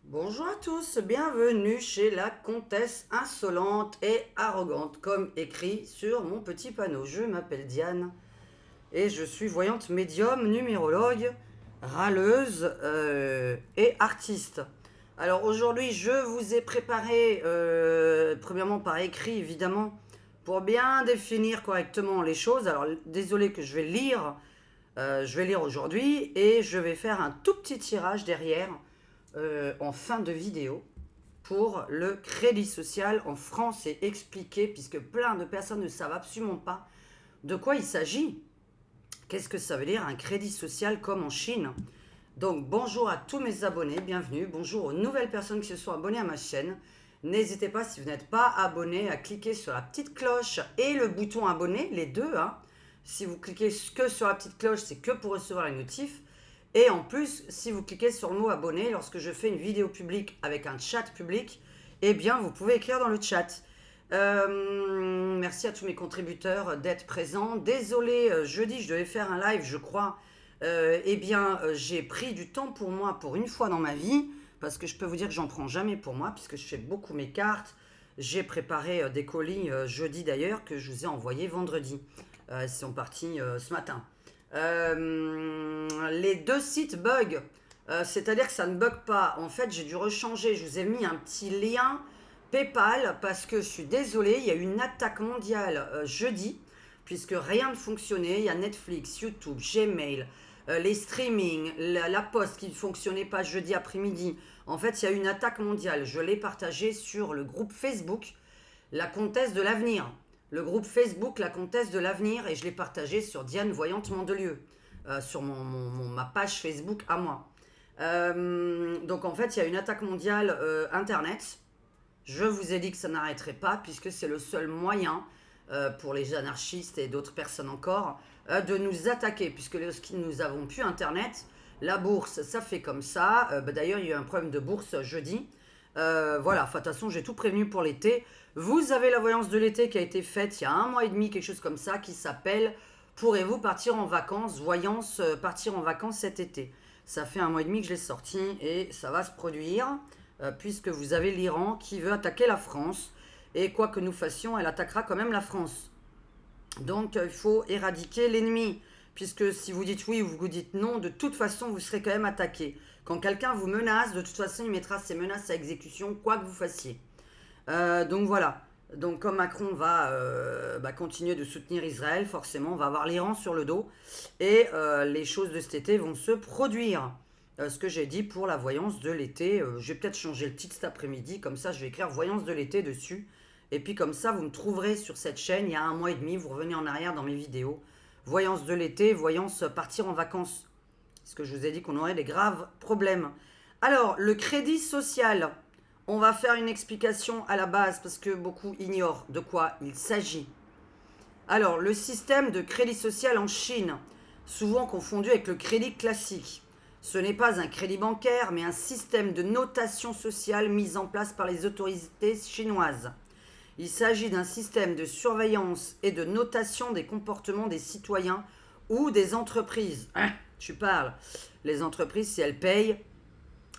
Bonjour à tous, bienvenue chez la comtesse insolente et arrogante, comme écrit sur mon petit panneau. Je m'appelle Diane et je suis voyante médium, numérologue, râleuse et artiste. Alors aujourd'hui, je vous ai préparé, premièrement par écrit évidemment, pour bien définir correctement les choses. Alors désolé que je vais lire aujourd'hui et je vais faire un tout petit tirage derrière en fin de vidéo pour le crédit social en France et expliquer, puisque plein de personnes ne savent absolument pas de quoi il s'agit. Qu'est-ce que ça veut dire un crédit social comme en Chine? Donc bonjour à tous mes abonnés, bienvenue. Bonjour aux nouvelles personnes qui se sont abonnées à ma chaîne. N'hésitez pas, si vous n'êtes pas abonné, à cliquer sur la petite cloche et le bouton abonné, les deux. Si vous cliquez que sur la petite cloche, c'est que pour recevoir les notifs. Et en plus, si vous cliquez sur le mot abonné, lorsque je fais une vidéo publique avec un chat public, eh bien, vous pouvez écrire dans le chat. Merci à tous mes contributeurs d'être présents. Désolé, jeudi, je devais faire un live, je crois. J'ai pris du temps pour moi pour une fois dans ma vie, parce que je peux vous dire que j'en prends jamais pour moi, puisque je fais beaucoup mes cartes. J'ai préparé des colis jeudi d'ailleurs, que je vous ai envoyés vendredi. Ils sont partis ce matin. Les deux sites bug, c'est-à-dire que ça ne bug pas. En fait, j'ai dû rechanger. Je vous ai mis un petit lien PayPal parce que je suis désolée, il y a eu une attaque mondiale jeudi, puisque rien ne fonctionnait. Il y a Netflix, YouTube, Gmail, les streamings, la poste qui ne fonctionnait pas jeudi après-midi. En fait, il y a eu une attaque mondiale. Je l'ai partagé sur le groupe Facebook, La Comtesse de l'Avenir. Le groupe Facebook La Comtesse de l'Avenir, et je l'ai partagé sur Diane Voyante Mandelieu, sur ma page Facebook à moi. Donc en fait, il y a une attaque mondiale Internet. Je vous ai dit que ça n'arrêterait pas, puisque c'est le seul moyen pour les anarchistes et d'autres personnes encore de nous attaquer, puisque lorsqu'ils nous avons plus Internet, la bourse, ça fait comme ça. D'ailleurs, il y a eu un problème de bourse jeudi. Voilà, de toute façon, j'ai tout prévenu pour l'été. Vous avez la voyance de l'été qui a été faite il y a 1 mois et demi, quelque chose comme ça, qui s'appelle « Pourrez-vous partir en vacances ?» Voyance partir en vacances cet été. Ça fait 1 mois et demi que je l'ai sorti et ça va se produire, puisque vous avez l'Iran qui veut attaquer la France. Et quoi que nous fassions, elle attaquera quand même la France. Donc il faut éradiquer l'ennemi, puisque si vous dites oui ou vous dites non, de toute façon vous serez quand même attaqué. Quand quelqu'un vous menace, de toute façon il mettra ses menaces à exécution, quoi que vous fassiez. Donc voilà. Donc comme Macron va continuer de soutenir Israël, forcément on va avoir l'Iran sur le dos et les choses de cet été vont se produire. Ce que j'ai dit pour la voyance de l'été, je vais peut-être changer le titre cet après-midi, comme ça je vais écrire voyance de l'été dessus. Et puis comme ça vous me trouverez sur cette chaîne il y a 1 mois et demi, vous revenez en arrière dans mes vidéos. Voyance de l'été, voyance partir en vacances. Parce que je vous ai dit qu'on aurait des graves problèmes. Alors, le crédit social. On va faire une explication à la base parce que beaucoup ignorent de quoi il s'agit. Alors, le système de crédit social en Chine, souvent confondu avec le crédit classique. Ce n'est pas un crédit bancaire, mais un système de notation sociale mis en place par les autorités chinoises. Il s'agit d'un système de surveillance et de notation des comportements des citoyens ou des entreprises. Tu parles. Les entreprises, si elles payent,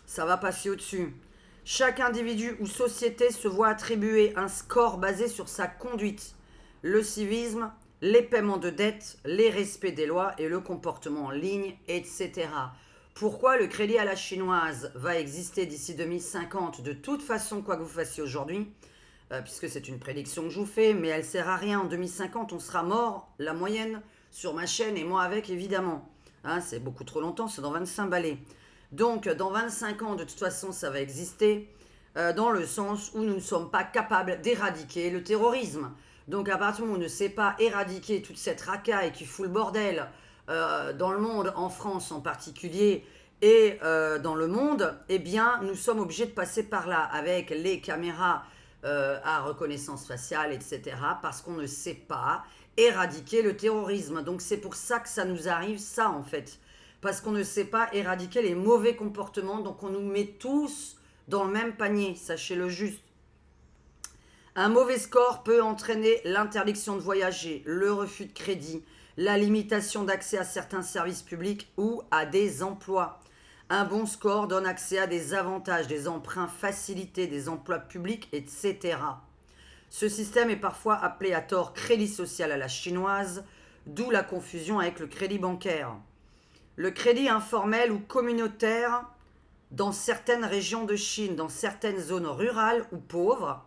ça va passer au-dessus. Chaque individu ou société se voit attribuer un score basé sur sa conduite, le civisme, les paiements de dettes, les respects des lois et le comportement en ligne, etc. Pourquoi le crédit à la chinoise va exister d'ici 2050 de toute façon, quoi que vous fassiez aujourd'hui, puisque c'est une prédiction que je vous fais, mais elle ne sert à rien. En 2050, on sera mort, la moyenne, sur ma chaîne et moi avec, évidemment. C'est beaucoup trop longtemps, c'est dans 25 balais. Donc, dans 25 ans, de toute façon, ça va exister, dans le sens où nous ne sommes pas capables d'éradiquer le terrorisme. Donc, à partir du moment où on ne sait pas éradiquer toute cette racaille qui fout le bordel dans le monde, en France en particulier, et dans le monde, eh bien, nous sommes obligés de passer par là, avec les caméras à reconnaissance faciale, etc., parce qu'on ne sait pas éradiquer le terrorisme. Donc, c'est pour ça que ça nous arrive, ça, en fait. Parce qu'on ne sait pas éradiquer les mauvais comportements, donc on nous met tous dans le même panier, sachez-le juste. Un mauvais score peut entraîner l'interdiction de voyager, le refus de crédit, la limitation d'accès à certains services publics ou à des emplois. Un bon score donne accès à des avantages, des emprunts facilités, des emplois publics, etc. Ce système est parfois appelé à tort crédit social à la chinoise, d'où la confusion avec le crédit bancaire. Le crédit informel ou communautaire, dans certaines régions de Chine, dans certaines zones rurales ou pauvres,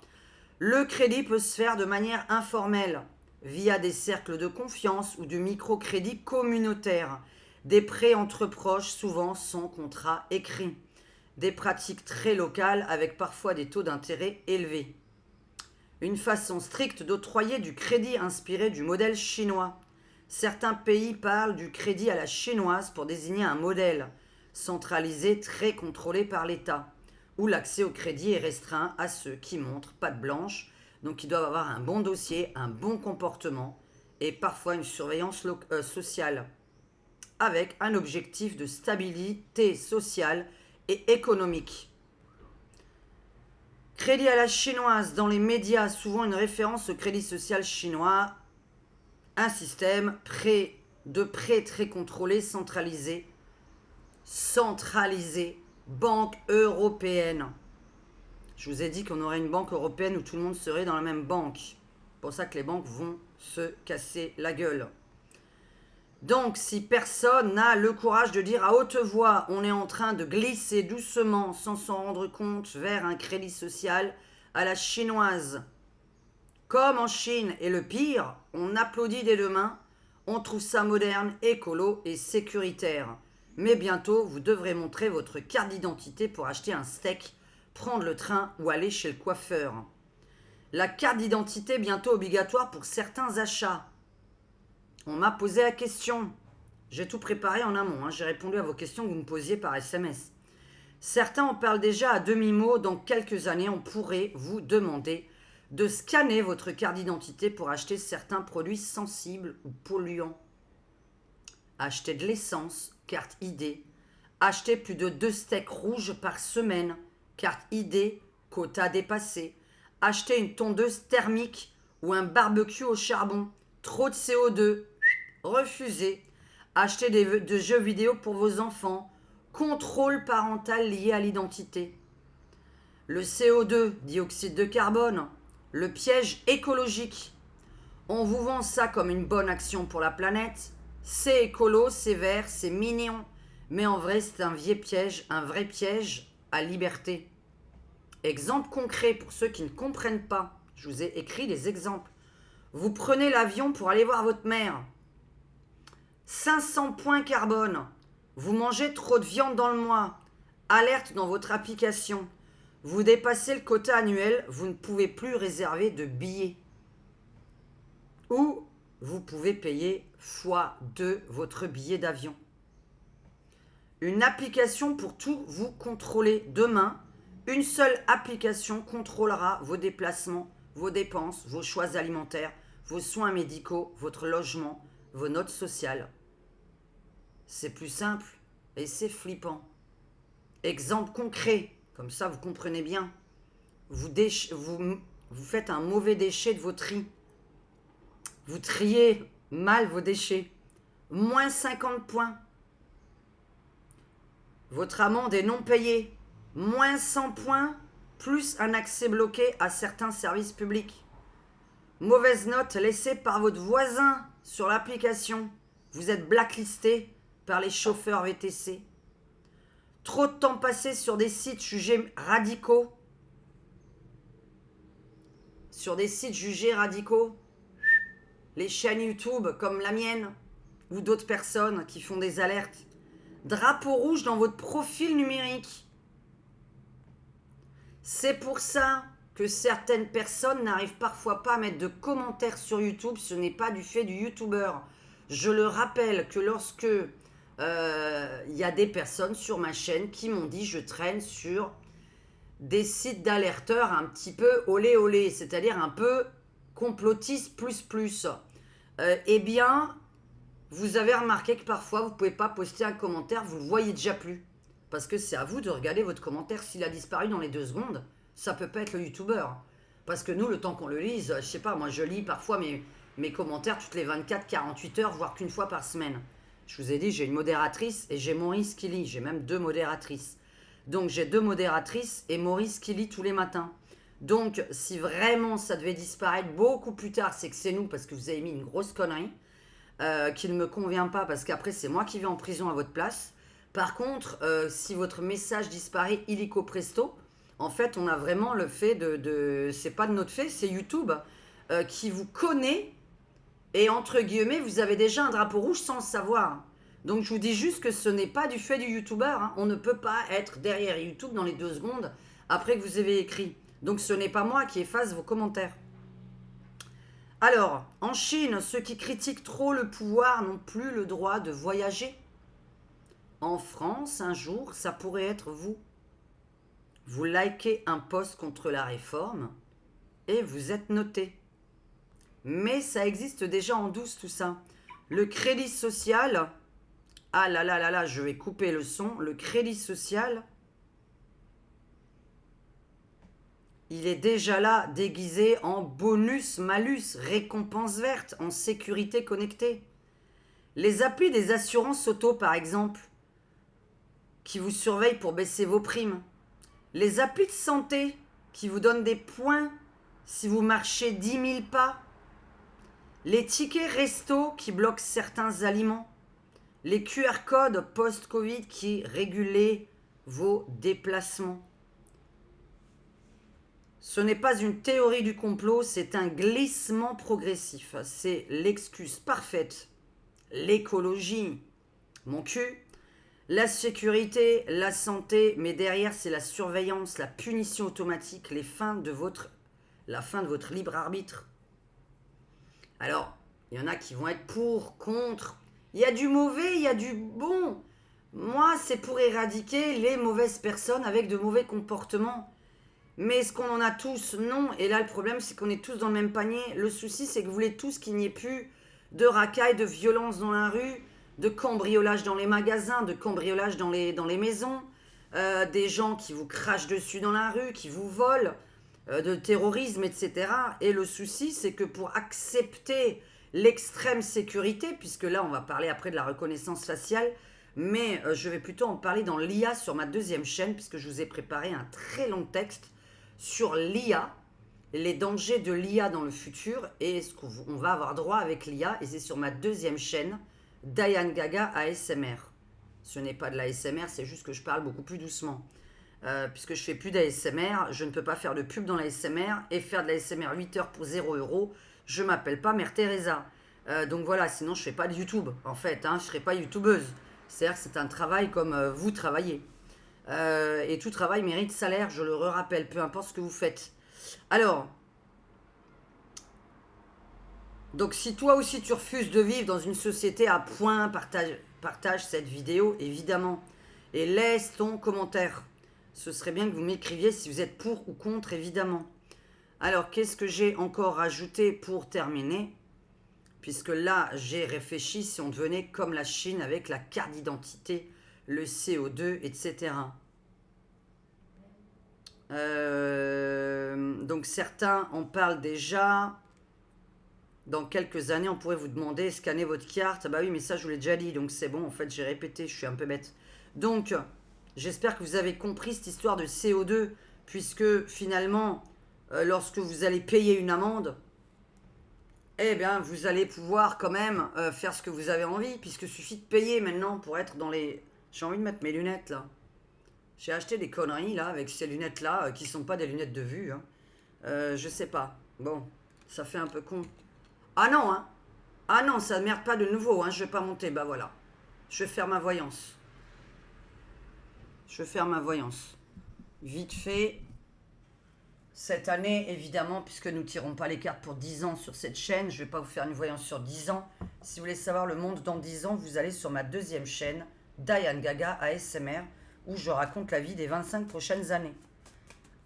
le crédit peut se faire de manière informelle, via des cercles de confiance ou du microcrédit communautaire, des prêts entre proches, souvent sans contrat écrit, des pratiques très locales avec parfois des taux d'intérêt élevés. Une façon stricte d'octroyer du crédit inspiré du modèle chinois. Certains pays parlent du crédit à la chinoise pour désigner un modèle centralisé très contrôlé par l'État, où l'accès au crédit est restreint à ceux qui montrent patte blanche, donc ils doivent avoir un bon dossier, un bon comportement et parfois une surveillance sociale, avec un objectif de stabilité sociale et économique. Crédit à la chinoise, dans les médias, souvent une référence au crédit social chinois, un système de prêt très contrôlé, centralisé, banque européenne. Je vous ai dit qu'on aurait une banque européenne où tout le monde serait dans la même banque. C'est pour ça que les banques vont se casser la gueule. Donc, si personne n'a le courage de dire à haute voix, on est en train de glisser doucement, sans s'en rendre compte, vers un crédit social à la chinoise, comme en Chine, et le pire, on applaudit des deux mains, on trouve ça moderne, écolo et sécuritaire. Mais bientôt, vous devrez montrer votre carte d'identité pour acheter un steak, prendre le train ou aller chez le coiffeur. La carte d'identité bientôt obligatoire pour certains achats. On m'a posé la question. J'ai tout préparé en amont. J'ai répondu à vos questions que vous me posiez par SMS. Certains en parlent déjà à demi-mot. Dans quelques années, on pourrait vous demander de scanner votre carte d'identité pour acheter certains produits sensibles ou polluants. Acheter de l'essence, carte ID. Acheter plus de 2 steaks rouges par semaine, carte ID, quota dépassé. Acheter une tondeuse thermique ou un barbecue au charbon. Trop de CO2. Refusé. Acheter des jeux vidéo pour vos enfants. Contrôle parental lié à l'identité. Le CO2, dioxyde de carbone. Le piège écologique. On vous vend ça comme une bonne action pour la planète. C'est écolo, c'est vert, c'est mignon. Mais en vrai, c'est un vrai piège à liberté. Exemple concret pour ceux qui ne comprennent pas. Je vous ai écrit des exemples. Vous prenez l'avion pour aller voir votre mère. 500 points carbone. Vous mangez trop de viande dans le mois. Alerte dans votre application. Vous dépassez le quota annuel, vous ne pouvez plus réserver de billets. Ou vous pouvez payer x2 votre billet d'avion. Une application pour tout vous contrôler. Demain, une seule application contrôlera vos déplacements, vos dépenses, vos choix alimentaires, vos soins médicaux, votre logement, vos notes sociales. C'est plus simple et c'est flippant. Exemple concret, comme ça vous comprenez bien. Vous faites un mauvais déchet de vos tri. Vous triez mal vos déchets. Moins 50 points. Votre amende est non payée. Moins 100 points, plus un accès bloqué à certains services publics. Mauvaise note laissée par votre voisin sur l'application. Vous êtes blacklisté par les chauffeurs VTC. Trop de temps passé sur des sites jugés radicaux. Les chaînes YouTube comme la mienne ou d'autres personnes qui font des alertes. Drapeau rouge dans votre profil numérique. C'est pour ça que certaines personnes n'arrivent parfois pas à mettre de commentaires sur YouTube. Ce n'est pas du fait du YouTuber. Je le rappelle que lorsque y a des personnes sur ma chaîne qui m'ont dit je traîne sur des sites d'alerteurs un petit peu olé olé, c'est-à-dire un peu complotiste plus. Eh bien, vous avez remarqué que parfois vous ne pouvez pas poster un commentaire, vous ne le voyez déjà plus. Parce que c'est à vous de regarder votre commentaire. S'il a disparu dans les 2 secondes, ça peut pas être le youtubeur. Parce que nous, le temps qu'on le lise, je sais pas, moi je lis parfois mes commentaires toutes les 24-48 heures, voire qu'une fois par semaine. Je vous ai dit, j'ai une modératrice et j'ai Maurice qui lit. J'ai même 2 modératrices. Donc, j'ai 2 modératrices et Maurice qui lit tous les matins. Donc, si vraiment ça devait disparaître beaucoup plus tard, c'est que c'est nous parce que vous avez mis une grosse connerie qui ne me convient pas parce qu'après, c'est moi qui vais en prison à votre place. Par contre, si votre message disparaît illico presto, en fait, on a vraiment le fait c'est pas de notre fait, c'est YouTube qui vous connaît et entre guillemets, vous avez déjà un drapeau rouge sans le savoir. Donc je vous dis juste que ce n'est pas du fait du youtubeur. Hein. On ne peut pas être derrière YouTube dans les 2 secondes après que vous avez écrit. Donc ce n'est pas moi qui efface vos commentaires. Alors, en Chine, ceux qui critiquent trop le pouvoir n'ont plus le droit de voyager. En France, un jour, ça pourrait être vous. Vous likez un post contre la réforme et vous êtes noté. Mais ça existe déjà en douce tout ça. Le crédit social, ah là là là là, je vais couper le son. Le crédit social, il est déjà là, déguisé en bonus-malus, récompense verte, en sécurité connectée. Les applis des assurances auto, par exemple, qui vous surveillent pour baisser vos primes. Les applis de santé, qui vous donnent des points si vous marchez 10 000 pas. Les tickets resto qui bloquent certains aliments. Les QR codes post-Covid qui régulent vos déplacements. Ce n'est pas une théorie du complot, c'est un glissement progressif. C'est l'excuse parfaite. L'écologie, mon cul. La sécurité, la santé, mais derrière c'est la surveillance, la punition automatique, la fin de votre libre arbitre. Alors, il y en a qui vont être pour, contre. Il y a du mauvais, il y a du bon. Moi, c'est pour éradiquer les mauvaises personnes avec de mauvais comportements. Mais est-ce qu'on en a tous? Non. Et là, le problème, c'est qu'on est tous dans le même panier. Le souci, c'est que vous voulez tous qu'il n'y ait plus de racailles, de violence dans la rue, de cambriolage dans les magasins, de cambriolage dans les maisons, des gens qui vous crachent dessus dans la rue, qui vous volent, de terrorisme, etc. Et le souci, c'est que pour accepter l'extrême sécurité, puisque là, on va parler après de la reconnaissance faciale, mais je vais plutôt en parler dans l'IA sur ma 2e chaîne, puisque je vous ai préparé un très long texte sur l'IA, les dangers de l'IA dans le futur et ce qu'on va avoir droit avec l'IA. Et c'est sur ma 2e chaîne, Diane Gaga ASMR. Ce n'est pas de l'ASMR, c'est juste que je parle beaucoup plus doucement. Puisque je fais plus d'ASMR, je ne peux pas faire de pub dans l'ASMR et faire de l'ASMR 8 heures pour 0 €. Je m'appelle pas Mère Teresa. Donc voilà, sinon je fais pas de YouTube en fait, hein, je serais pas youtubeuse. C'est-à-dire que c'est un travail comme vous travaillez. Et tout travail mérite salaire, je le rappelle, peu importe ce que vous faites. Alors, donc si toi aussi tu refuses de vivre dans une société à point, partage cette vidéo évidemment et laisse ton commentaire. Ce serait bien que vous m'écriviez si vous êtes pour ou contre évidemment. Alors qu'est-ce que j'ai encore rajouté pour terminer? Puisque là j'ai réfléchi si on devenait comme la Chine avec la carte d'identité, le CO2, etc. Donc certains en parlent déjà. Dans quelques années, on pourrait vous demander scanner votre carte. Bah oui, mais ça je vous l'ai déjà dit, donc c'est bon, en fait j'ai répété, je suis un peu bête. Donc, j'espère que vous avez compris cette histoire de CO2, puisque finalement, lorsque vous allez payer une amende, eh bien, vous allez pouvoir quand même faire ce que vous avez envie, puisqu'il suffit de payer maintenant pour être dans les... J'ai envie de mettre mes lunettes là. J'ai acheté des conneries là, avec ces lunettes là, qui sont pas des lunettes de vue. Hein. Je sais pas. Bon, ça fait un peu con. Ah non, hein. Ah non, ça ne merde pas de nouveau, hein. Je vais pas monter, bah voilà. Je vais faire ma voyance. Je vais faire ma voyance. Vite fait. Cette année, évidemment, puisque nous ne tirons pas les cartes pour 10 ans sur cette chaîne, je ne vais pas vous faire une voyance sur 10 ans. Si vous voulez savoir le monde dans 10 ans, vous allez sur ma 2e chaîne, Diane Gaga ASMR, où je raconte la vie des 25 prochaines années.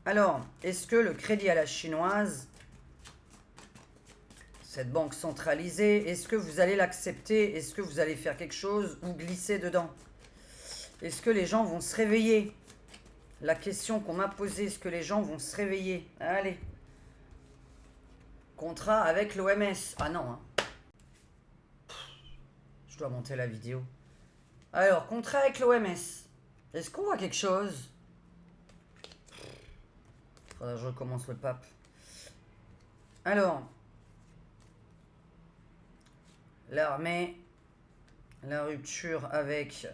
Alors, est-ce que le crédit à la chinoise, cette banque centralisée, est-ce que vous allez l'accepter? Est-ce que vous allez faire quelque chose ou glisser dedans? Est-ce que les gens vont se réveiller? La question qu'on m'a posée, est-ce que les gens vont se réveiller? Allez. Contrat avec l'OMS. Ah non, hein. Je dois monter la vidéo. Alors, contrat avec l'OMS. Est-ce qu'on voit quelque chose? Faudra que je recommence le pape. Alors, l'armée, la rupture avec...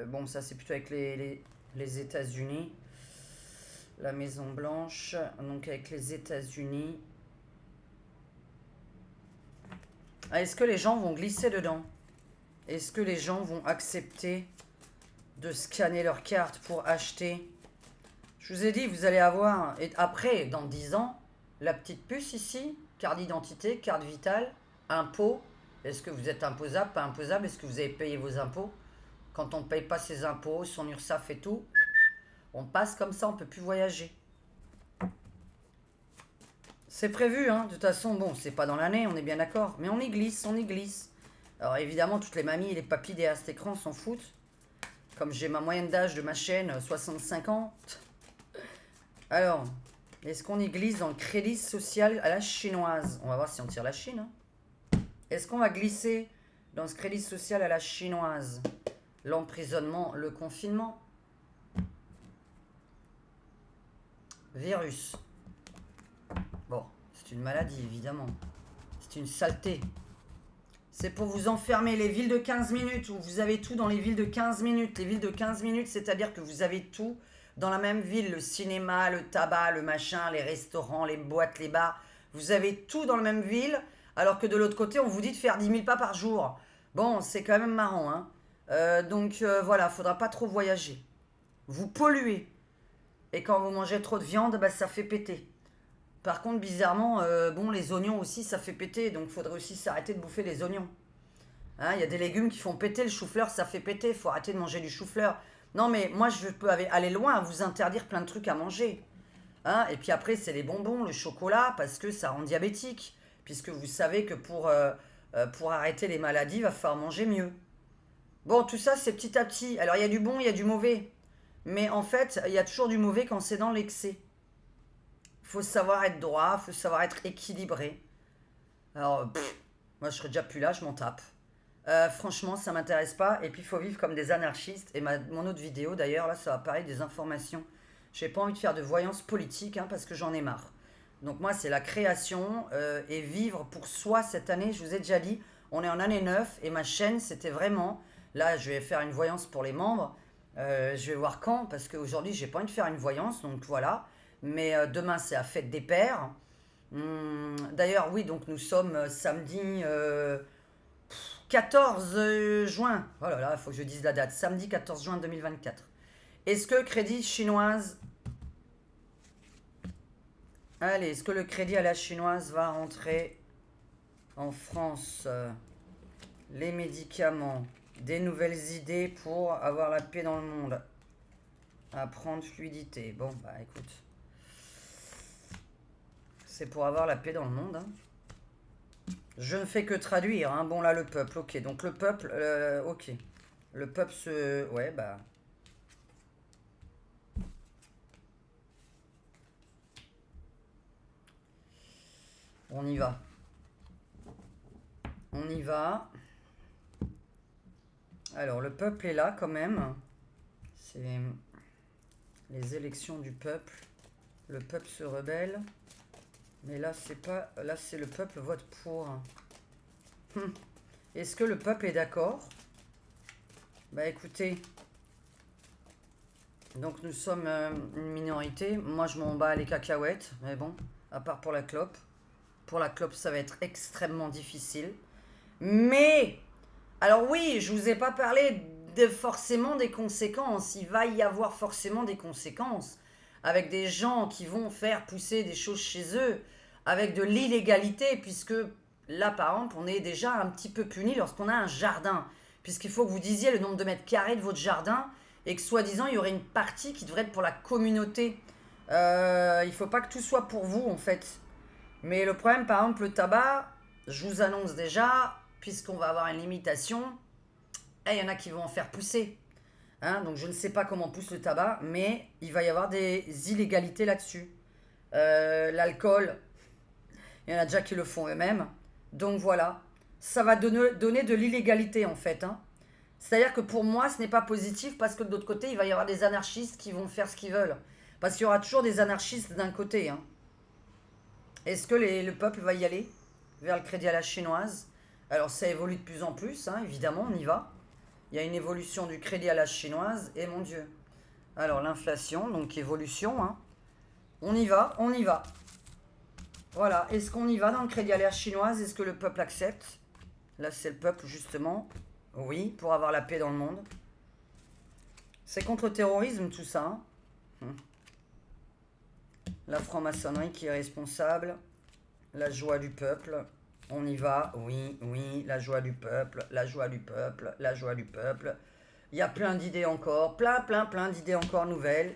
bon, ça c'est plutôt avec les États-Unis. La Maison Blanche, donc avec les États-Unis. Ah, est-ce que les gens vont glisser dedans? Est-ce que les gens vont accepter de scanner leur carte pour acheter? Je vous ai dit, vous allez avoir... Et après, dans 10 ans, la petite puce ici, carte d'identité, carte vitale, impôts. Est-ce que vous êtes imposable, pas imposable? Est-ce que vous avez payé vos impôts? Quand on ne paye pas ses impôts, son URSSAF et tout, on passe comme ça, on ne peut plus voyager. C'est prévu, hein. De toute façon, bon, c'est pas dans l'année, on est bien d'accord. Mais on y glisse, on y glisse. Alors évidemment, toutes les mamies et les papis derrière cet écran s'en foutent. Comme j'ai ma moyenne d'âge de ma chaîne, 65 ans. Alors, est-ce qu'on y glisse dans le crédit social à la chinoise? On va voir si on tire la Chine. Hein. Est-ce qu'on va glisser dans ce crédit social à la chinoise? L'emprisonnement, le confinement. Virus. Bon, c'est une maladie, évidemment. C'est une saleté. C'est pour vous enfermer. Les villes de 15 minutes, où vous avez tout dans les villes de 15 minutes. Les villes de 15 minutes, c'est-à-dire que vous avez tout dans la même ville. Le cinéma, le tabac, le machin, les restaurants, les boîtes, les bars. Vous avez tout dans la même ville, alors que de l'autre côté, on vous dit de faire 10 000 pas par jour. Bon, c'est quand même marrant, hein. Donc voilà, faudra pas trop voyager. Vous polluez. Et quand vous mangez trop de viande, bah, ça fait péter. Par contre, bizarrement, bon, les oignons aussi, ça fait péter. Donc, il faudrait aussi s'arrêter de bouffer les oignons. Hein, y a des légumes qui font péter. Le chou-fleur, ça fait péter. Il faut arrêter de manger du chou-fleur. Non, mais moi, je peux aller loin à vous interdire plein de trucs à manger. Hein, et puis après, c'est les bonbons, le chocolat, parce que ça rend diabétique. Puisque vous savez que pour arrêter les maladies, il va falloir manger mieux. Bon, tout ça, c'est petit à petit. Alors, il y a du bon, il y a du mauvais. Mais en fait, il y a toujours du mauvais quand c'est dans l'excès. Il faut savoir être droit, il faut savoir être équilibré. Alors, moi je serais déjà plus là, je m'en tape. Franchement, ça m'intéresse pas. Et puis il faut vivre comme des anarchistes. Et mon autre vidéo d'ailleurs, là, ça va parler des informations. J'ai pas envie de faire de voyance politique hein, parce que j'en ai marre. Donc moi, c'est la création et vivre pour soi cette année. Je vous ai déjà dit, on est en année 9 et ma chaîne, c'était vraiment... Là, je vais faire une voyance pour les membres. Je vais voir quand, parce qu'aujourd'hui, j'ai pas envie de faire une voyance. Donc voilà. Mais demain, c'est la fête des pères. D'ailleurs, oui, donc nous sommes samedi 14 juin. Oh là là, il faut que je dise la date. Samedi 14 juin 2024. Est-ce que crédit chinoise... Allez, est-ce que le crédit à la chinoise va rentrer en France? Les médicaments, des nouvelles idées pour avoir la paix dans le monde. Apprendre fluidité. Bon, bah écoute... C'est pour avoir la paix dans le monde. Hein. Je ne fais que traduire. Hein. Bon, là, le peuple. Ok, donc le peuple... ok. Le peuple se... Ouais, bah... On y va. On y va. Alors, le peuple est là, quand même. C'est les élections du peuple. Le peuple se rebelle. Mais là, c'est pas... Là, c'est le peuple vote pour. Est-ce que le peuple est d'accord? Bah, écoutez. Donc, nous sommes une minorité. Moi, je m'en bats les cacahuètes. Mais bon, à part pour la clope. Pour la clope, ça va être extrêmement difficile. Mais... Alors oui, je vous ai pas parlé forcément des conséquences. Il va y avoir forcément des conséquences. Avec des gens qui vont faire pousser des choses chez eux, avec de l'illégalité, puisque là, par exemple, on est déjà un petit peu puni lorsqu'on a un jardin, puisqu'il faut que vous disiez le nombre de mètres carrés de votre jardin, et que soi-disant, il y aurait une partie qui devrait être pour la communauté. Il ne faut pas que tout soit pour vous, en fait. Mais le problème, par exemple, le tabac, je vous annonce déjà, puisqu'on va avoir une limitation, il y en a qui vont en faire pousser. Hein, donc je ne sais pas comment pousse le tabac, mais il va y avoir des illégalités là-dessus. L'alcool, il y en a déjà qui le font eux-mêmes. Donc voilà, ça va donner de l'illégalité en fait. Hein. C'est-à-dire que pour moi, ce n'est pas positif parce que de l'autre côté, il va y avoir des anarchistes qui vont faire ce qu'ils veulent. Parce qu'il y aura toujours des anarchistes d'un côté. Hein. Est-ce que le peuple va y aller vers le crédit à la chinoise? Alors ça évolue de plus en plus, hein, évidemment, on y va. Il y a une évolution du crédit à la chinoise, et mon Dieu. Alors l'inflation, donc évolution, hein. On y va, on y va. Voilà, est-ce qu'on y va dans le crédit à la chinoise? Est-ce que le peuple accepte? Là, c'est le peuple, justement. Oui, pour avoir la paix dans le monde. C'est contre le terrorisme, tout ça. Hein. La franc-maçonnerie qui est responsable. La joie du peuple. On y va, oui, oui, la joie du peuple, la joie du peuple, la joie du peuple. Il y a plein d'idées encore, plein d'idées encore nouvelles.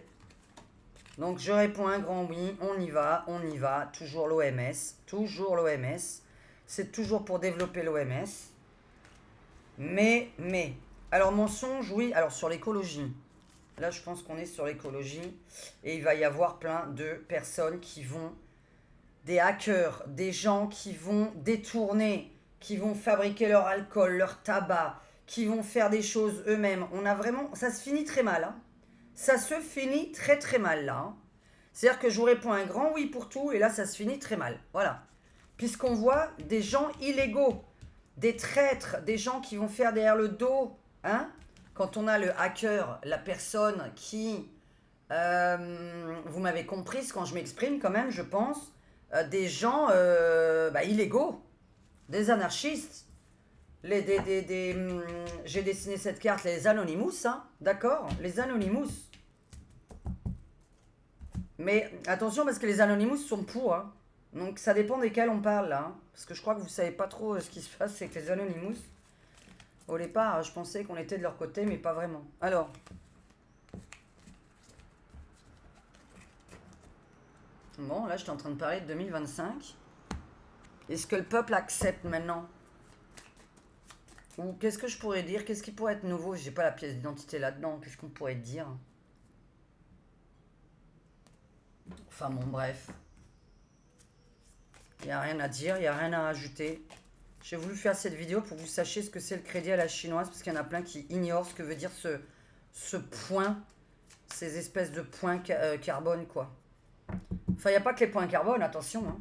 Donc je réponds un grand oui, on y va, toujours l'OMS, toujours l'OMS. C'est toujours pour développer l'OMS. Mais, alors mensonge, oui, alors sur l'écologie. Là je pense qu'on est sur l'écologie. Et il va y avoir plein de personnes qui vont, des hackers, des gens qui vont détourner, qui vont fabriquer leur alcool, leur tabac, qui vont faire des choses eux-mêmes. On a vraiment, ça se finit très mal, hein. Ça se finit très mal là. Hein. C'est-à-dire que je vous réponds un grand oui pour tout et là ça se finit très mal. Voilà. Puisqu'on voit des gens illégaux, des traîtres, des gens qui vont faire derrière le dos. Hein. Quand on a le hacker, la personne qui... vous m'avez comprise quand je m'exprime quand même, je pense. Des gens illégaux, des anarchistes. J'ai dessiné cette carte, les Anonymous, hein, d'accord? Les Anonymous. Mais attention parce que les Anonymous sont pour. Hein. Donc ça dépend desquels on parle là. Hein. Parce que je crois que vous savez pas trop ce qui se passe avec les Anonymous. Au départ, je pensais qu'on était de leur côté, mais pas vraiment. Alors. Bon, là, j'étais en train de parler de 2025. Est-ce que le peuple accepte maintenant? Ou qu'est-ce que je pourrais dire? Qu'est-ce qui pourrait être nouveau? J'ai pas la pièce d'identité là-dedans. Qu'est-ce qu'on pourrait dire? Enfin bon, bref. Il n'y a rien à dire, il n'y a rien à rajouter. J'ai voulu faire cette vidéo pour que vous sachiez ce que c'est le crédit à la chinoise, parce qu'il y en a plein qui ignorent ce que veut dire ce point, ces espèces de points carbone, quoi. Enfin, il n'y a pas que les points carbone, attention. Hein.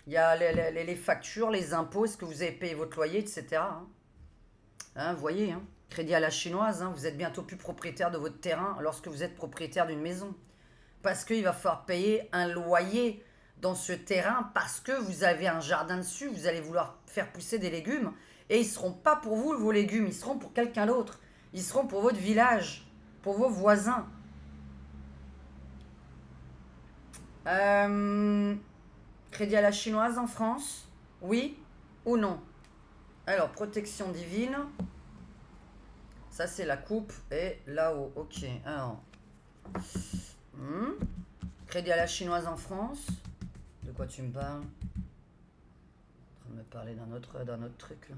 Il y a les factures, les impôts, est-ce que vous avez payé votre loyer, etc. Hein. Hein, vous voyez, hein. Crédit à la chinoise, hein, vous êtes bientôt plus propriétaire de votre terrain lorsque vous êtes propriétaire d'une maison. Parce qu'il va falloir payer un loyer dans ce terrain parce que vous avez un jardin dessus, vous allez vouloir faire pousser des légumes et ils ne seront pas pour vous, vos légumes, ils seront pour quelqu'un d'autre. Ils seront pour votre village, pour vos voisins. Crédit à la chinoise en France? Oui ou non? Alors, protection divine. Ça, c'est la coupe et là-haut. Ok, alors... Crédit à la chinoise en France. De quoi tu me parles? En train de me parler d'un autre truc là.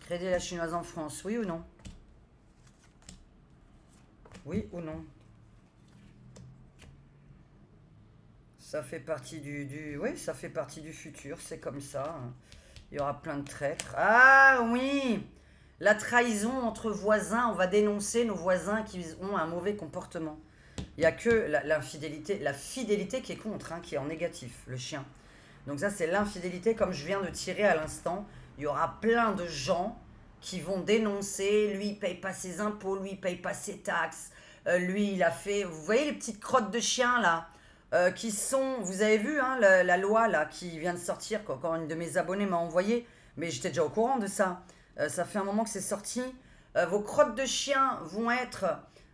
Crédit à la chinoise en France, oui ou non? Oui ou non? Ça fait partie oui, ça fait partie du futur, c'est comme ça. Il y aura plein de traîtres. Ah oui! La trahison entre voisins, on va dénoncer nos voisins qui ont un mauvais comportement. Il n'y a que l'infidélité, la fidélité qui est contre, hein, qui est en négatif, le chien. Donc ça, c'est l'infidélité, comme je viens de tirer à l'instant. Il y aura plein de gens qui vont dénoncer, lui, il ne paye pas ses impôts, lui, il ne paye pas ses taxes, lui, il a fait... Vous voyez les petites crottes de chiens, là, qui sont... Vous avez vu, hein, la loi, là, qui vient de sortir, qu'encore une de mes abonnés m'a envoyé, mais j'étais déjà au courant de ça. Ça fait un moment que c'est sorti. Vos crottes de chiens vont être...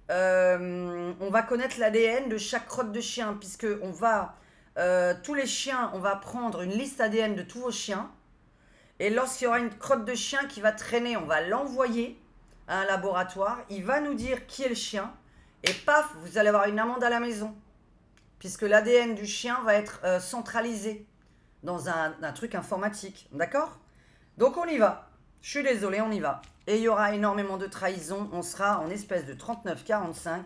on va connaître l'ADN de chaque crotte de chien, puisque on va... tous les chiens, on va prendre une liste ADN de tous vos chiens. Et lorsqu'il y aura une crotte de chien qui va traîner, on va l'envoyer à un laboratoire. Il va nous dire qui est le chien. Et paf, vous allez avoir une amende à la maison. Puisque l'ADN du chien va être centralisé dans un truc informatique. D'accord? Donc on y va. Je suis désolé, on y va. Et il y aura énormément de trahison. On sera en espèce de 39-45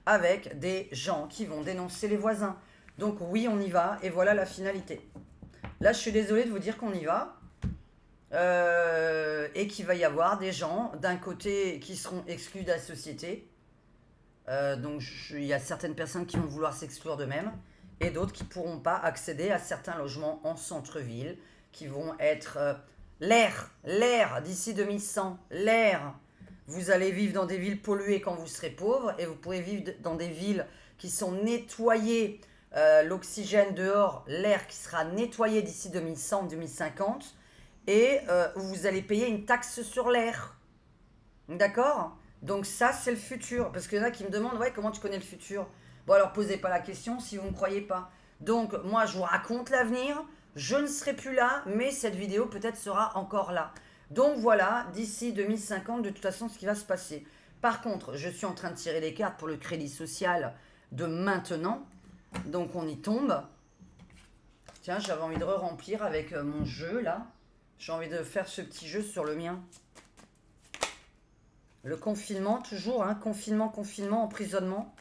avec des gens qui vont dénoncer les voisins. Donc oui, on y va. Et voilà la finalité. Là, je suis désolé de vous dire qu'on y va. Et qu'il va y avoir des gens, d'un côté, qui seront exclus de la société. Donc il y a certaines personnes qui vont vouloir s'exclure d'eux-mêmes et d'autres qui ne pourront pas accéder à certains logements en centre-ville, qui vont être l'air d'ici 2100, l'air. Vous allez vivre dans des villes polluées quand vous serez pauvre et vous pourrez vivre dans des villes qui sont nettoyées, l'oxygène dehors, l'air qui sera nettoyé d'ici 2100, 2050 et où vous allez payer une taxe sur l'air. D'accord? Donc ça, c'est le futur. Parce qu'il y en a qui me demandent, ouais, comment tu connais le futur? Bon, alors posez pas la question si vous ne me croyez pas. Donc moi, je vous raconte l'avenir. Je ne serai plus là, mais cette vidéo peut-être sera encore là. Donc voilà, d'ici 2050, de toute façon, ce qui va se passer. Par contre, je suis en train de tirer les cartes pour le crédit social de maintenant. Donc on y tombe. Tiens, j'avais envie de remplir avec mon jeu, là. J'ai envie de faire ce petit jeu sur le mien. Le confinement, toujours, hein, confinement, emprisonnement.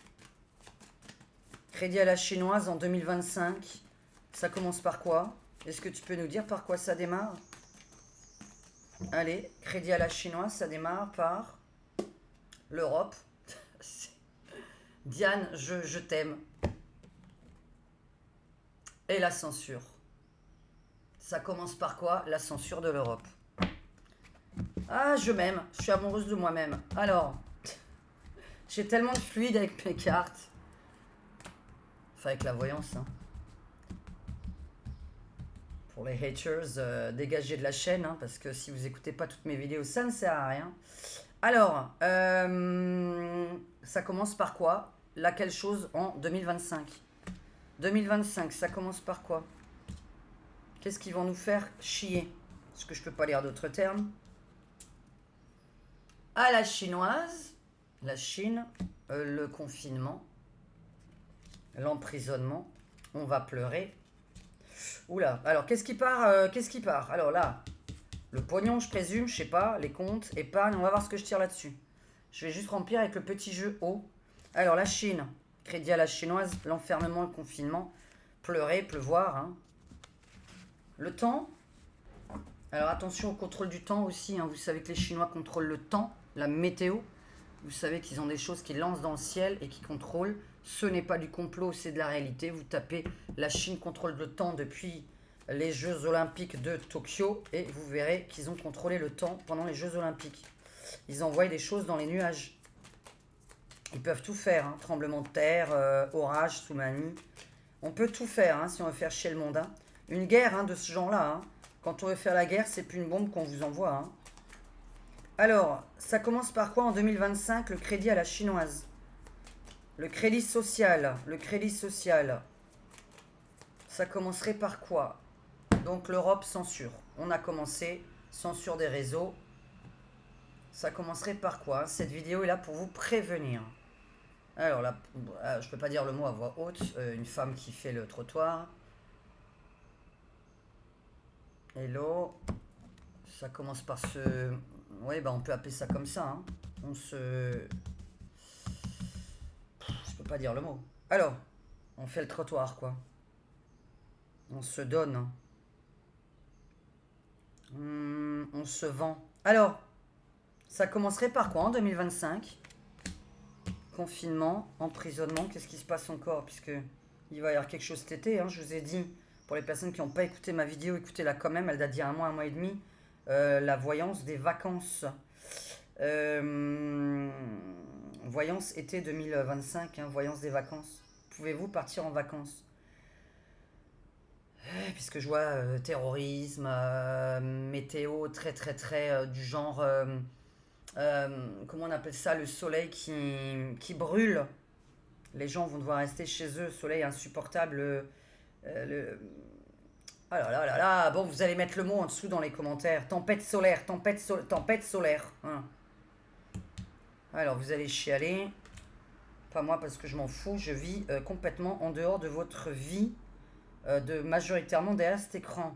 Crédit à la chinoise en 2025. Ça commence par quoi? Est-ce que tu peux nous dire par quoi ça démarre? Allez, crédit à la chinoise, ça démarre par l'Europe. Diane, je t'aime. Et la censure. Ça commence par quoi? La censure de l'Europe. Ah, je m'aime. Je suis amoureuse de moi-même. Alors, j'ai tellement de fluide avec mes cartes. Enfin, avec la voyance. Hein. Pour les haters, dégagez de la chaîne. Hein, parce que si vous écoutez pas toutes mes vidéos, ça ne sert à rien. Alors, ça commence par quoi? Laquelle chose en 2025? 2025, ça commence par quoi? Qu'est-ce qu'ils vont nous faire chier? Parce que je peux pas lire d'autres termes. À la chinoise, la Chine, le confinement, l'emprisonnement, on va pleurer. Oula, alors qu'est-ce qui part? Qu'est-ce qui part? Alors là, le pognon, je présume, je sais pas, les comptes, épargne, on va voir ce que je tire là-dessus. Je vais juste remplir avec le petit jeu haut. Alors la Chine, crédit à la chinoise, l'enfermement, le confinement, pleurer, pleuvoir. Hein. Le temps, alors attention au contrôle du temps aussi, hein. Vous savez que les Chinois contrôlent le temps, la météo. Vous savez qu'ils ont des choses qu'ils lancent dans le ciel et qui contrôlent. Ce n'est pas du complot, c'est de la réalité. Vous tapez la Chine contrôle le temps depuis les Jeux Olympiques de Tokyo et vous verrez qu'ils ont contrôlé le temps pendant les Jeux Olympiques. Ils envoient des choses dans les nuages. Ils peuvent tout faire, hein. Tremblement de terre, orage, tsunami. On peut tout faire hein, si on veut faire chier le monde. Hein. Une guerre hein, de ce genre-là. Hein. Quand on veut faire la guerre, c'est plus une bombe qu'on vous envoie. Hein. Alors, ça commence par quoi en 2025, le crédit à la chinoise? Le crédit social, ça commencerait par quoi? Donc l'Europe censure. On a commencé, censure des réseaux. Ça commencerait par quoi? Cette vidéo est là pour vous prévenir. Alors là, je peux pas dire le mot à voix haute. Une femme qui fait le trottoir. Hello. Ça commence par ce... Oui, bah on peut appeler ça comme ça. Hein. On se... Je peux pas dire le mot. Alors, on fait le trottoir, quoi. On se donne. On se vend. Alors, ça commencerait par quoi en 2025? Confinement, emprisonnement, qu'est-ce qui se passe encore? Puisque il va y avoir quelque chose cet été, hein, je vous ai dit. Pour les personnes qui n'ont pas écouté ma vidéo, écoutez-la quand même, elle date d'il y a un mois et demi. La voyance des vacances. Voyance été 2025, hein, voyance des vacances. Pouvez-vous partir en vacances? Puisque je vois terrorisme, météo très très très du genre, comment on appelle ça, le soleil qui brûle. Les gens vont devoir rester chez eux, soleil insupportable. Ah là là là là, bon, vous allez mettre le mot en dessous dans les commentaires. Tempête solaire, tempête solaire. Hein. Alors, vous allez chialer. Pas moi, parce que je m'en fous. Je vis complètement en dehors de votre vie, majoritairement derrière cet écran.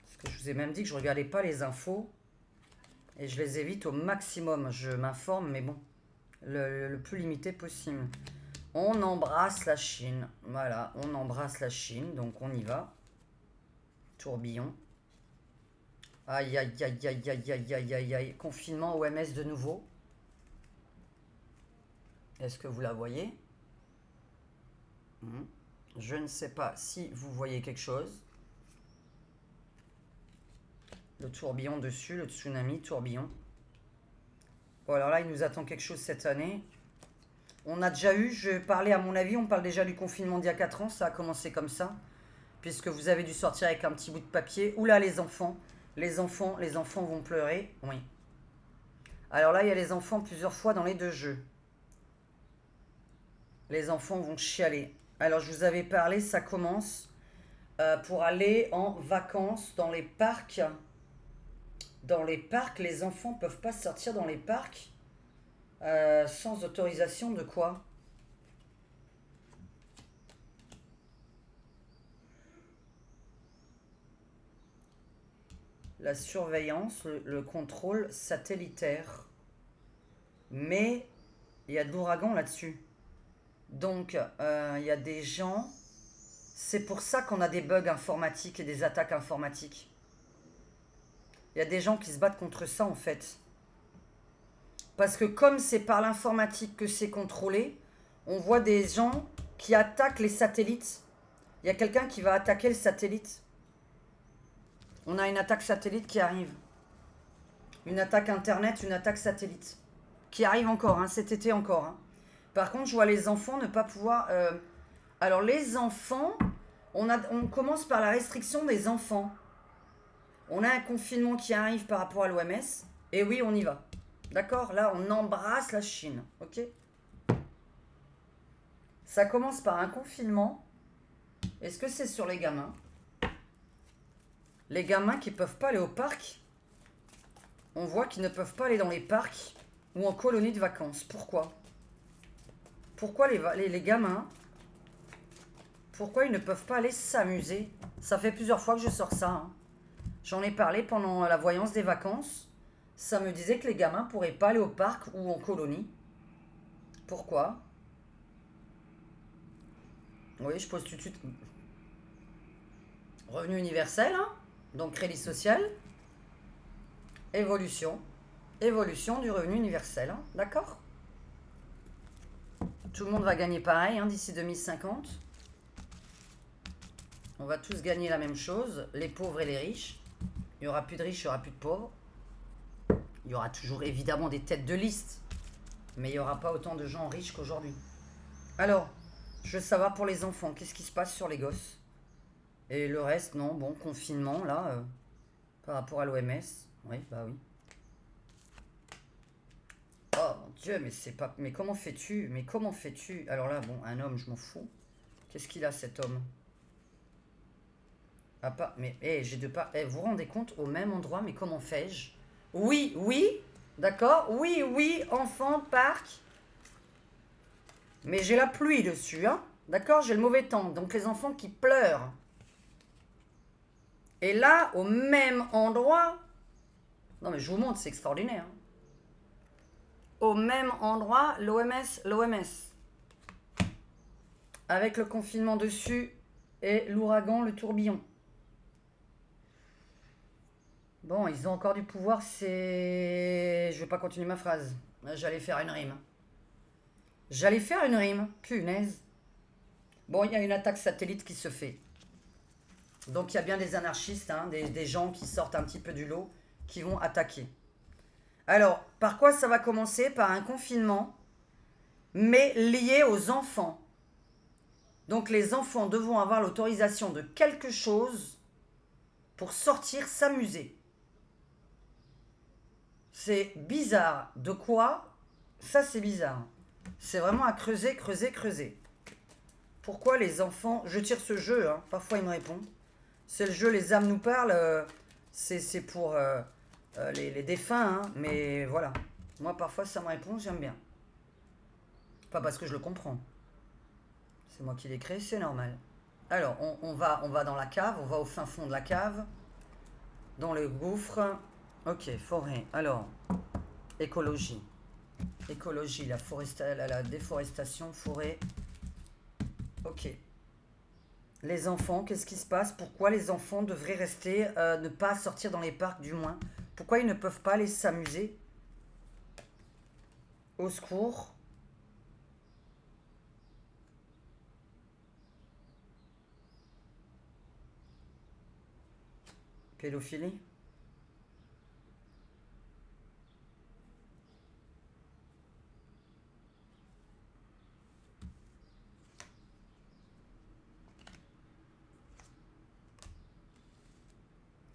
Parce que je vous ai même dit que je ne regardais pas les infos. Et je les évite au maximum. Je m'informe, mais bon, le plus limité possible. On embrasse la Chine. Voilà, on embrasse la Chine, donc on y va. Tourbillon. Aïe, aïe, aïe, aïe, aïe, aïe, aïe, aïe, aïe. Confinement OMS de nouveau. Est-ce que vous la voyez? Je ne sais pas si vous voyez quelque chose. Le tourbillon dessus, le tsunami, tourbillon. Bon, alors là, il nous attend quelque chose cette année. On a déjà eu, je parlais à mon avis, on parle déjà du confinement d'il y a 4 ans, ça a commencé comme ça. Puisque vous avez dû sortir avec un petit bout de papier. Oula, les enfants vont pleurer. Oui. Alors là, il y a les enfants plusieurs fois dans les 2 jeux. Les enfants vont chialer. Alors, je vous avais parlé, ça commence pour aller en vacances dans les parcs. Dans les parcs, les enfants peuvent pas sortir dans les parcs sans autorisation de quoi? La surveillance, le contrôle satellitaire. Mais il y a de l'ouragan là-dessus. Donc, il y a des gens... C'est pour ça qu'on a des bugs informatiques et des attaques informatiques. Il y a des gens qui se battent contre ça, en fait. Parce que comme c'est par l'informatique que c'est contrôlé, on voit des gens qui attaquent les satellites. Il y a quelqu'un qui va attaquer le satellite. On a une attaque satellite qui arrive. Une attaque internet, une attaque satellite. Qui arrive encore, hein, cet été encore. Hein. Par contre, je vois les enfants ne pas pouvoir... Alors, les enfants, on commence par la restriction des enfants. On a un confinement qui arrive par rapport à l'OMS. Et oui, on y va. D'accord? Là, on embrasse la Chine. Ok? Ça commence par un confinement. Est-ce que c'est sur les gamins? Les gamins qui ne peuvent pas aller au parc. On voit qu'ils ne peuvent pas aller dans les parcs ou en colonie de vacances. Pourquoi? Pourquoi les gamins, pourquoi ils ne peuvent pas aller s'amuser? Ça fait plusieurs fois que je sors ça. Hein. J'en ai parlé pendant la voyance des vacances. Ça me disait que les gamins ne pourraient pas aller au parc ou en colonie. Pourquoi? Oui, je pose tout de suite. Revenu universel, hein? Donc crédit social. Évolution. Évolution du revenu universel. Hein? D'accord? Tout le monde va gagner pareil hein, d'ici 2050. On va tous gagner la même chose, les pauvres et les riches. Il n'y aura plus de riches, il n'y aura plus de pauvres. Il y aura toujours évidemment des têtes de liste. Mais il n'y aura pas autant de gens riches qu'aujourd'hui. Alors, je veux savoir pour les enfants, qu'est-ce qui se passe sur les gosses? Et le reste, non, bon, confinement, là, par rapport à l'OMS. Oui, bah oui. Oh mon Dieu, mais c'est pas... Mais comment fais-tu? Mais comment fais-tu? Alors là, bon, un homme, je m'en fous. Qu'est-ce qu'il a, cet homme? Ah pas... Mais, j'ai deux pas... vous vous rendez compte, au même endroit, mais comment fais-je? Oui, oui, d'accord? Oui, oui, enfant, parc. Mais j'ai la pluie dessus, hein? D'accord? J'ai le mauvais temps. Donc les enfants qui pleurent. Et là, au même endroit... Non mais je vous montre, c'est extraordinaire. Hein. Au même endroit, l'OMS. Avec le confinement dessus et l'ouragan, le tourbillon. Bon, ils ont encore du pouvoir, c'est... Je vais pas continuer ma phrase. J'allais faire une rime. Punaise. Bon, il y a une attaque satellite qui se fait. Donc il y a bien des anarchistes, hein, des gens qui sortent un petit peu du lot, qui vont attaquer. Alors, par quoi ça va commencer? Par un confinement, mais lié aux enfants. Donc les enfants devront avoir l'autorisation de quelque chose pour sortir s'amuser. C'est bizarre. De quoi? Ça, c'est bizarre. C'est vraiment à creuser, creuser, creuser. Pourquoi les enfants... Je tire ce jeu, hein. Parfois ils me répondent. C'est le jeu Les âmes nous parlent. C'est pour les défunts, hein. Mais voilà. Moi, parfois, ça me répond, j'aime bien. Pas parce que je le comprends. C'est moi qui l'ai créé, c'est normal. Alors, on va dans la cave, on va au fin fond de la cave. Dans le gouffre. Ok, forêt. Alors, écologie. Écologie, la déforestation, forêt. Ok. Les enfants, qu'est-ce qui se passe? Pourquoi les enfants devraient rester, ne pas sortir dans les parcs du moins? Pourquoi ils ne peuvent pas aller s'amuser? Au secours. Pédophilie?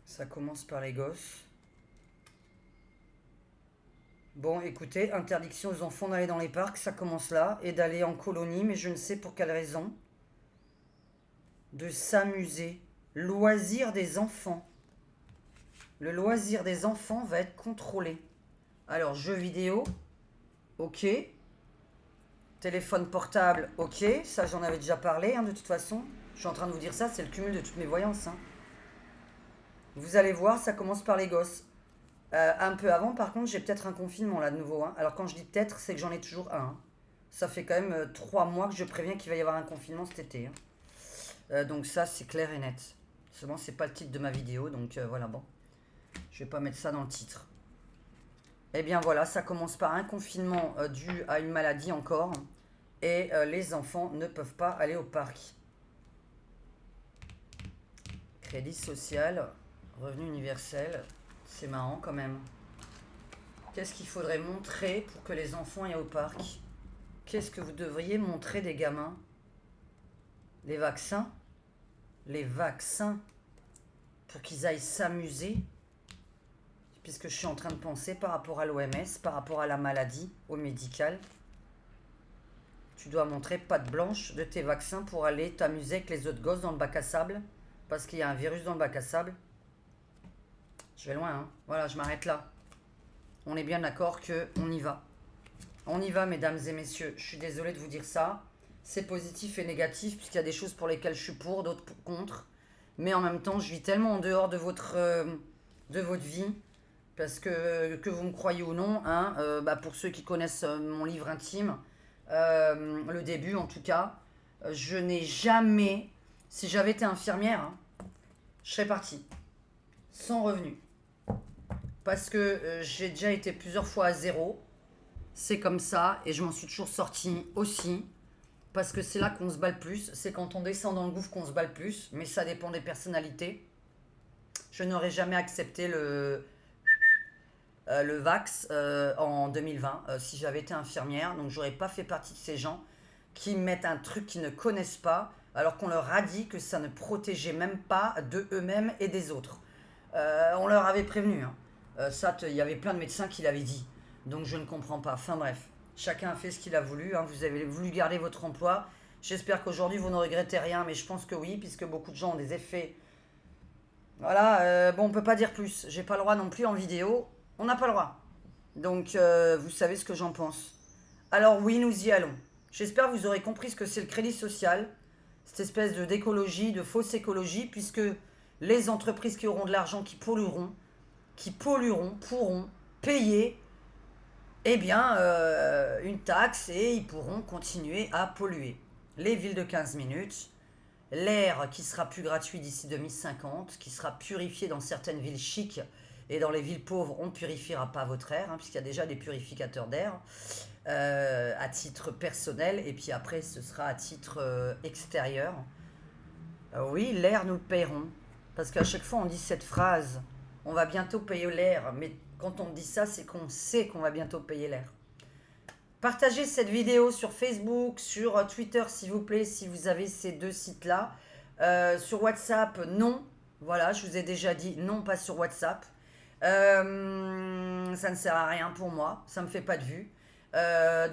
Ça commence par les gosses. Bon, écoutez, interdiction aux enfants d'aller dans les parcs, ça commence là, et d'aller en colonie, mais je ne sais pour quelle raison. De s'amuser. Loisir des enfants. Le loisir des enfants va être contrôlé. Alors, jeux vidéo, ok. Téléphone portable, ok. Ça, j'en avais déjà parlé, hein, de toute façon. Je suis en train de vous dire ça, c'est le cumul de toutes mes voyances. Hein. Vous allez voir, ça commence par les gosses. Un peu avant, par contre, j'ai peut-être un confinement là de nouveau. Hein. Alors, quand je dis peut-être, c'est que j'en ai toujours un. Hein. Ça fait quand même 3 mois que je préviens qu'il va y avoir un confinement cet été. Hein. Donc, ça, c'est clair et net. Seulement, c'est pas le titre de ma vidéo, donc voilà, bon. Je vais pas mettre ça dans le titre. Eh bien voilà, ça commence par un confinement dû à une maladie encore. Et les enfants ne peuvent pas aller au parc. Crédit social, revenu universel, c'est marrant quand même. Qu'est-ce qu'il faudrait montrer pour que les enfants aillent au parc? Qu'est-ce que vous devriez montrer des gamins? Les vaccins? Les vaccins pour qu'ils aillent s'amuser? Puisque je suis en train de penser par rapport à l'OMS, par rapport à la maladie, au médical. Tu dois montrer patte blanche de tes vaccins pour aller t'amuser avec les autres gosses dans le bac à sable. Parce qu'il y a un virus dans le bac à sable. Je vais loin, hein. Voilà, je m'arrête là. On est bien d'accord qu'on y va. On y va, mesdames et messieurs. Je suis désolée de vous dire ça. C'est positif et négatif, puisqu'il y a des choses pour lesquelles je suis pour, d'autres contre. Mais en même temps, je vis tellement en dehors de votre vie. Parce que vous me croyez ou non, hein, pour ceux qui connaissent mon livre intime, le début en tout cas, je n'ai jamais, si j'avais été infirmière, hein, je serais partie, sans revenu. Parce que j'ai déjà été plusieurs fois à zéro, c'est comme ça, et je m'en suis toujours sortie aussi, parce que c'est là qu'on se bat le plus, c'est quand on descend dans le gouffre qu'on se bat le plus, mais ça dépend des personnalités. Je n'aurais jamais accepté le Vax en 2020 si j'avais été infirmière. Donc j'aurais pas fait partie de ces gens qui mettent un truc qu'ils ne connaissent pas alors qu'on leur a dit que ça ne protégeait même pas de eux-mêmes et des autres. On leur avait prévenu. Hein. Il y avait plein de médecins qui l'avaient dit. Donc je ne comprends pas. Enfin bref, chacun a fait ce qu'il a voulu. Hein. Vous avez voulu garder votre emploi. J'espère qu'aujourd'hui vous ne regrettez rien, mais je pense que oui, puisque beaucoup de gens ont des effets. Voilà, bon, on peut pas dire plus. J'ai pas le droit non plus en vidéo. On n'a pas le droit. Donc, vous savez ce que j'en pense. Alors oui, nous y allons. J'espère que vous aurez compris ce que c'est le crédit social, cette espèce d'écologie, de fausse écologie, puisque les entreprises qui auront de l'argent, qui pollueront, pourront payer eh bien, une taxe et ils pourront continuer à polluer. Les villes de 15 minutes, l'air qui sera plus gratuit d'ici 2050, qui sera purifié dans certaines villes chics, et dans les villes pauvres, on ne purifiera pas votre air, hein, puisqu'il y a déjà des purificateurs d'air à titre personnel, et puis après, ce sera à titre extérieur. Oui, l'air, nous le paierons. Parce qu'à chaque fois, on dit cette phrase, on va bientôt payer l'air, mais quand on dit ça, c'est qu'on sait qu'on va bientôt payer l'air. Partagez cette vidéo sur Facebook, sur Twitter, s'il vous plaît, si vous avez ces deux sites-là. Sur WhatsApp, non. Voilà, je vous ai déjà dit non, pas sur WhatsApp. Ça ne sert à rien pour moi, ça me fait pas de vue.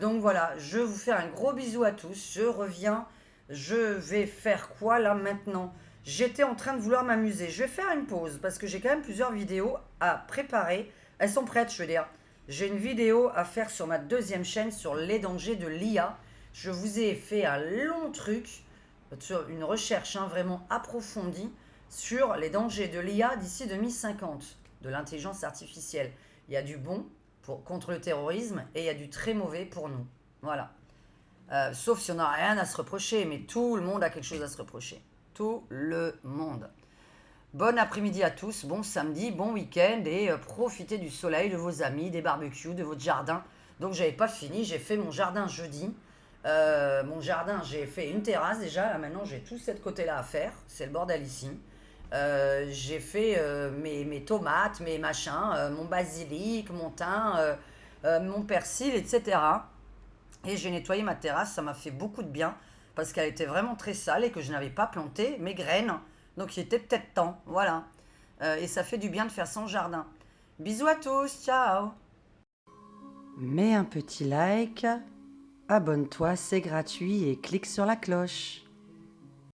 Donc voilà, je vous fais un gros bisou à tous. Je reviens. Je vais faire quoi là maintenant? J'étais en train de vouloir m'amuser. Je vais faire une pause parce que j'ai quand même plusieurs vidéos à préparer. Elles sont prêtes, je veux dire. J'ai une vidéo à faire sur ma deuxième chaîne sur les dangers de l'IA. Je vous ai fait un long truc, sur une recherche vraiment approfondie sur les dangers de l'IA d'ici 2050, de l'intelligence artificielle. Il y a du bon contre le terrorisme et il y a du très mauvais pour nous. Voilà. Sauf si on n'a rien à se reprocher, mais tout le monde a quelque chose à se reprocher. tout le monde. Bon après-midi à tous, bon samedi, bon week-end et profitez du soleil, de vos amis, des barbecues, de votre jardin. Donc j'avais pas fini, j'ai fait mon jardin jeudi. Mon jardin, j'ai fait une terrasse déjà, là maintenant j'ai tout cet côté-là à faire, c'est le bordel ici. J'ai fait mes tomates, mes machins, mon basilic, mon thym, mon persil, etc. Et j'ai nettoyé ma terrasse, ça m'a fait beaucoup de bien parce qu'elle était vraiment très sale et que je n'avais pas planté mes graines. Donc il était peut-être temps, voilà. Et ça fait du bien de faire son jardin. Bisous à tous, ciao. Mets un petit like, abonne-toi, c'est gratuit et clique sur la cloche.